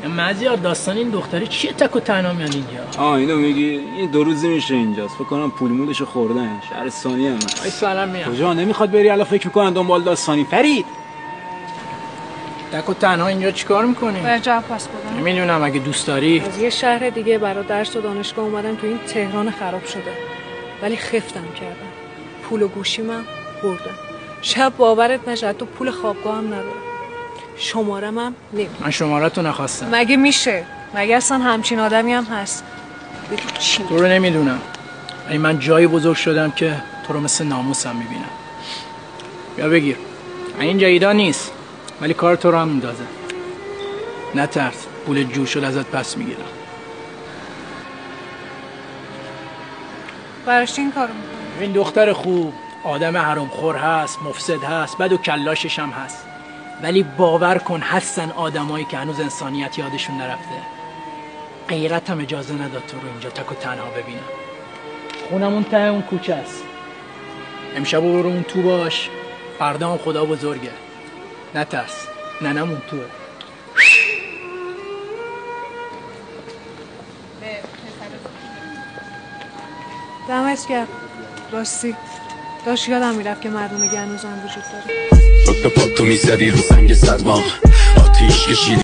مزیار داستان این دختری چیه تک و تنها میاد اینجا؟ اینو میگی؟ این 2 روزی میشه اینجاست. فکر کنم پول مولشو خوردن. شهرستانی هم هست. ای سلام میام. کجا نمیخواد بری؟ الان فکر میکنن دنبال داستانی. فرید تک و تنها اینجا چیکار میکنی؟ باید جواب پس بدم. نمیدونم اگه دوست داری. از یه شهر دیگه برای درس و دانشگاه اومدم تو این تهران خراب شده. ولی خفتم کردم. پول و گوشیمم بردم. شب باورت نشه تو پول خوابگاه هم ندارم. شمارم هم نمیده. من شماره‌تو نخواستم. مگه میشه؟ مگه اصلا همچین آدمی هم هست؟ بگو چی؟ تو رو نمیدونم. ولی من جایی بزرگ شدم که تو رو مثل ناموسم میبینم. بیا بگیر. این جاییدا نیست. ولی کار تو رو هم میندازه. نترس. پول جور شد ازت پس میگیرم. براش این کارو میکنی؟ این دختر خوب، آدم حرامخور هست، مفسد هست، بد و کلاشش هم هست. ولی باور کن هستن آدمایی که هنوز انسانیت یادشون نرفته. غیرت هم اجازه نداد تو رو اینجا تک و تنها ببینم. خونمون ته اون کوچه است. امشب برو اون تو باش. فردا هم خدا بزرگه. نترس. ننمون توه. دمت گرم. راستی داشت یادم میرفت که مردونگی هنوز هم وجود داره. پاک میزدی رو سنگ سرما آتیش کشیدی